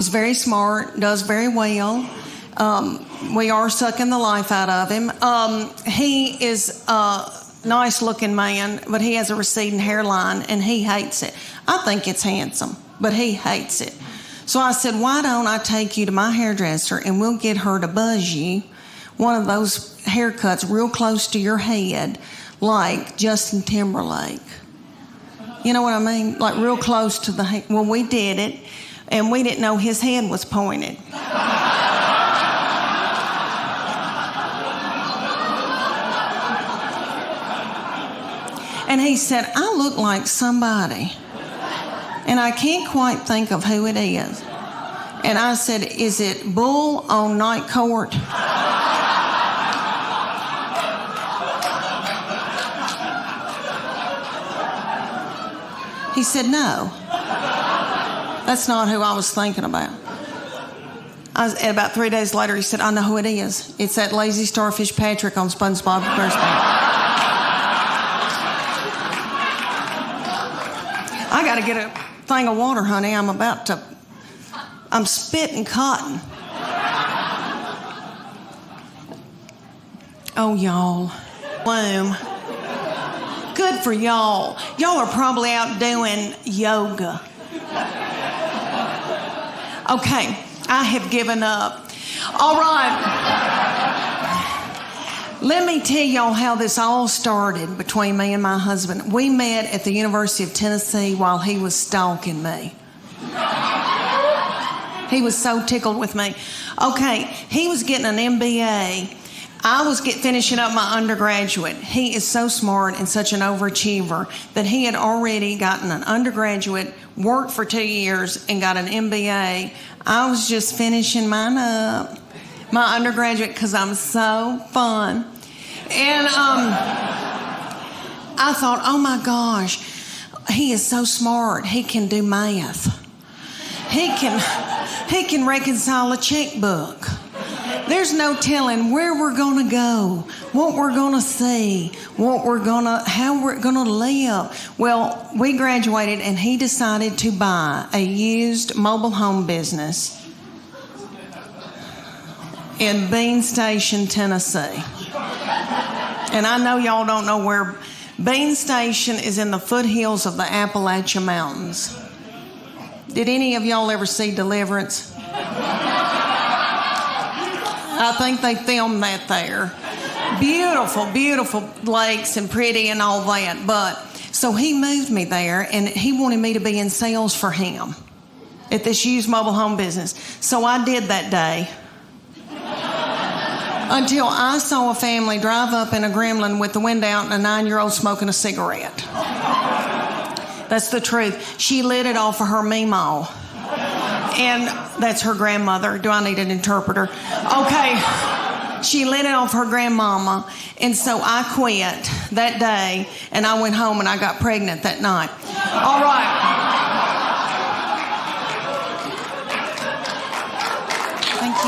He's very smart, does very well. We are sucking the life out of him. He is a nice-looking man, but he has a receding hairline, and he hates it. I think it's handsome, but he hates it. So I said, why don't I take you to my hairdresser, and we'll get her to buzz you one of those haircuts real close to your head, like Justin Timberlake. You know what I mean? Like real close to the head. Well, we did it, and we didn't know his head was pointed. And he said, I look like somebody, and I can't quite think of who it is. And I said, is it Bull on Night Court? He said, no, that's not who I was thinking about. And about 3 days later, he said, I know who it is. It's that lazy starfish Patrick on SpongeBob SquarePants. I got to get a thing of water, honey. I'm spitting cotton. Oh, y'all. Bloom. Good for y'all. Y'all are probably out doing yoga. Okay, I have given up. All right. Let me tell y'all how this all started between me and my husband. We met at the University of Tennessee while he was stalking me. He was so tickled with me. Okay, he was getting an MBA. I was finishing up my undergraduate. He is so smart and such an overachiever that he had already gotten an undergraduate, worked for 2 years, and got an MBA. I was just finishing mine up, my undergraduate, because I'm so fun. And I thought, oh my gosh, he is so smart. He can do math. He can reconcile a checkbook. There's no telling where we're going to go, what we're going to see, how we're going to live. Well, we graduated, and he decided to buy a used mobile home business in Bean Station, Tennessee. And I know y'all don't know where Bean Station is. In the foothills of the Appalachian Mountains. Did any of y'all ever see Deliverance? I think they filmed that there. Beautiful, beautiful lakes and pretty and all that. But so he moved me there, and he wanted me to be in sales for him at this used mobile home business. So I did that day until I saw a family drive up in a Gremlin with the window out and a 9-year-old smoking a cigarette. That's the truth. She lit it off of her meemaw. And that's her grandmother. Do I need an interpreter? Okay. She lit it off her grandmama. And so I quit that day, and I went home and I got pregnant that night. All right. Thank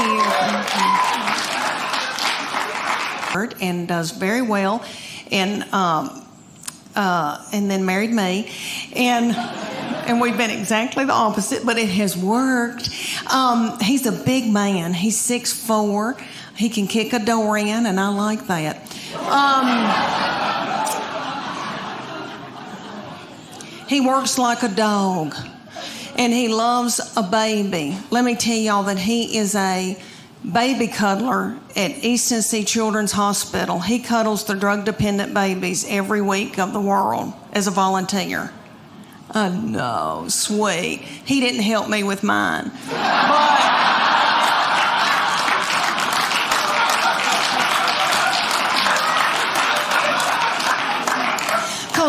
you. And does very well. And then married me. And we've been exactly the opposite, but it has worked. He's a big man. He's 6'4". He can kick a door in, and I like that. He works like a dog, and he loves a baby. Let me tell y'all that he is a baby cuddler at East Tennessee Children's Hospital. He cuddles the drug-dependent babies every week of the world as a volunteer. Oh, no, sweet. He didn't help me with mine. But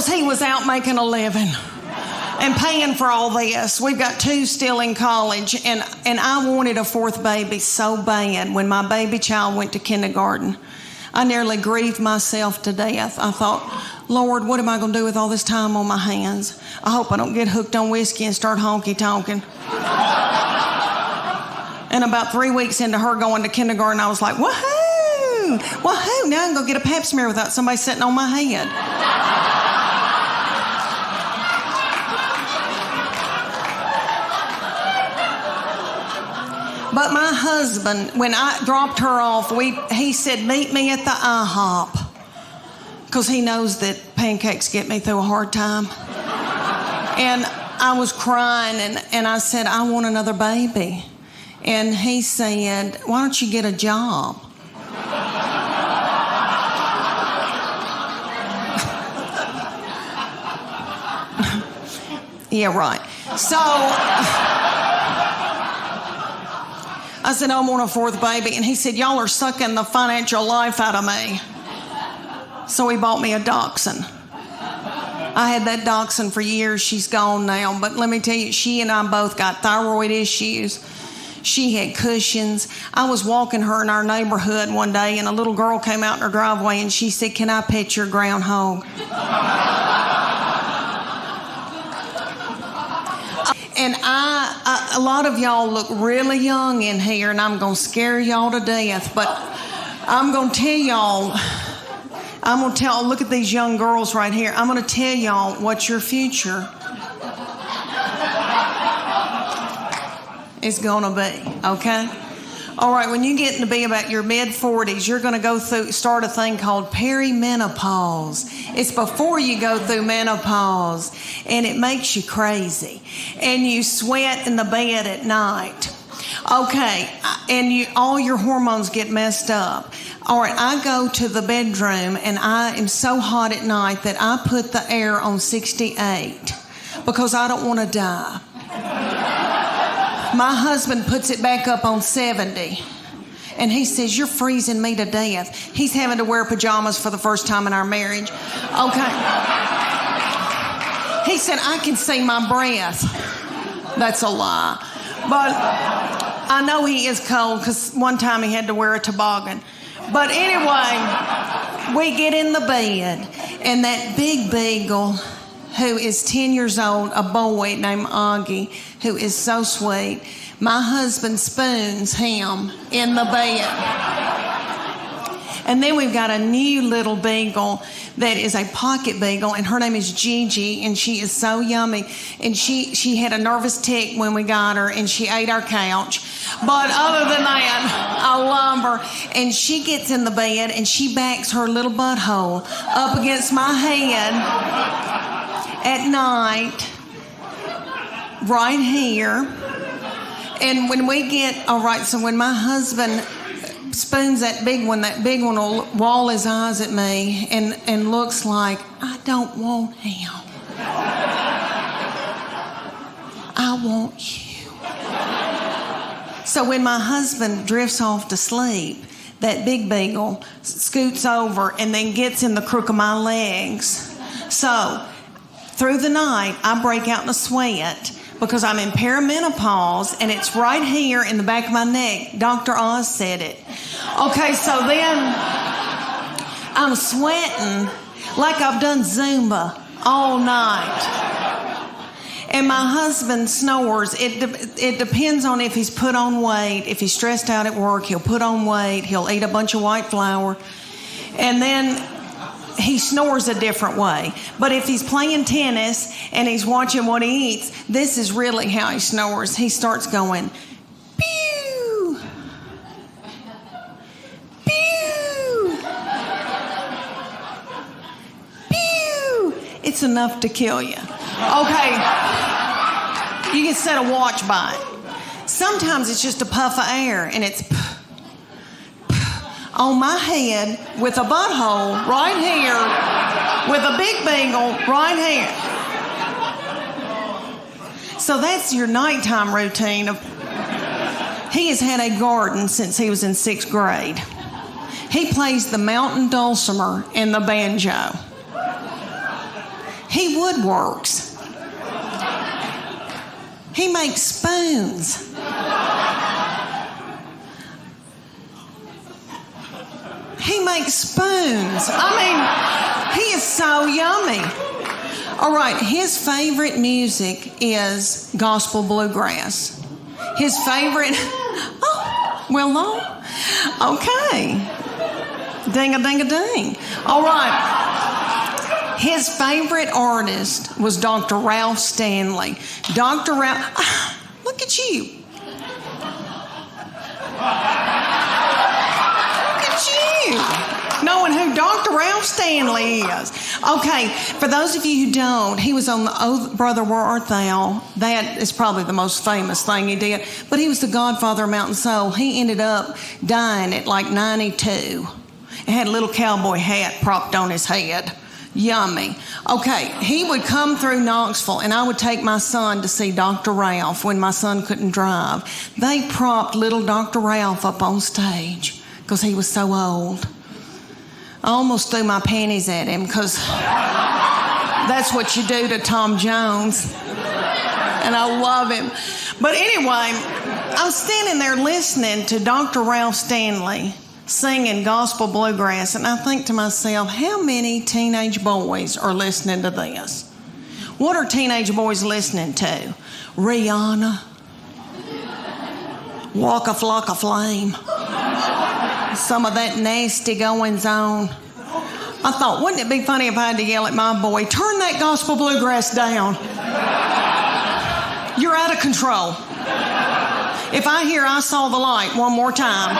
because he was out making a living and paying for all this. We've got 2 still in college, and I wanted a 4th baby so bad. When my baby child went to kindergarten, I nearly grieved myself to death. I thought, Lord, what am I going to do with all this time on my hands? I hope I don't get hooked on whiskey and start honky-tonking. And about 3 weeks into her going to kindergarten, I was like, woohoo! Woohoo! Now I can go get a pap smear without somebody sitting on my head. But my husband, when I dropped her off, he said, meet me at the IHOP. Because he knows that pancakes get me through a hard time. And I was crying, and I said, I want another baby. And he said, why don't you get a job? Yeah, right. So I said, I want a fourth baby. And he said, y'all are sucking the financial life out of me. So he bought me a dachshund. I had that dachshund for years. She's gone now. But let me tell you, she and I both got thyroid issues. She had cushions. I was walking her in our neighborhood one day, and a little girl came out in her driveway, and she said, can I pet your groundhog? And a lot of y'all look really young in here, and I'm going to scare y'all to death. But I'm going to tell y'all, look at these young girls right here. I'm going to tell y'all what your future is going to be, okay? All right, when you get to be about your mid-40s, you're going to start a thing called perimenopause. It's before you go through menopause, and it makes you crazy. And you sweat in the bed at night. Okay, and all your hormones get messed up. All right, I go to the bedroom, and I am so hot at night that I put the air on 68 because I don't want to die. My husband puts it back up on 70. And he says, you're freezing me to death. He's having to wear pajamas for the first time in our marriage. Okay. He said, I can see my breath. That's a lie. But I know he is cold because one time he had to wear a toboggan. But anyway, we get in the bed, and that big beagle, who is 10 years old, a boy named Augie, who is so sweet. My husband spoons him in the bed. And then we've got a new little beagle that is a pocket beagle, and her name is Gigi, and she is so yummy. And she had a nervous tick when we got her, and she ate our couch. But other than that, I love her. And she gets in the bed, and she backs her little butthole up against my head at night, right here. And when we get, all right, so when my husband spoons that big one will wall his eyes at me and looks like, I don't want him. I want you. So when my husband drifts off to sleep, that big beagle scoots over and then gets in the crook of my legs. So through the night, I break out in a sweat because I'm in perimenopause, and it's right here in the back of my neck. Dr. Oz said it. Okay, so then I'm sweating like I've done Zumba all night. And my husband snores. It depends on if he's put on weight. If he's stressed out at work, he'll put on weight. He'll eat a bunch of white flour. And then he snores a different way. But if he's playing tennis and he's watching what he eats, this is really how he snores. He starts going, pew, pew, pew. It's enough to kill you. Okay, you can set a watch by it. Sometimes it's just a puff of air, and it's on my head with a butthole right here, with a big beagle right here. So that's your nighttime routine. He has had a garden since he was in 6th grade. He plays the mountain dulcimer and the banjo. He woodworks. He makes spoons. He makes spoons. I mean, he is so yummy. All right, his favorite music is gospel bluegrass. His favorite, oh, well, no. Okay. Ding-a-ding-a-ding. All right. His favorite artist was Dr. Ralph Stanley. Dr. Ralph, look at you. Ralph Stanley is. Okay, for those of you who don't, he was on the Oh Brother Where Art Thou. That is probably the most famous thing he did. But he was the godfather of Mountain Soul. He ended up dying at like 92. He had a little cowboy hat propped on his head. Yummy. Okay, he would come through Knoxville, and I would take my son to see Dr. Ralph when my son couldn't drive. They propped little Dr. Ralph up on stage because he was so old. I almost threw my panties at him because that's what you do to Tom Jones. And I love him. But anyway, I'm standing there listening to Dr. Ralph Stanley singing gospel bluegrass, and I think to myself, how many teenage boys are listening to this? What are teenage boys listening to? Rihanna, Walk a Flock of Flame, some of that nasty goings on. I thought, wouldn't it be funny if I had to yell at my boy, turn that gospel bluegrass down. You're out of control. If I hear I Saw the Light one more time,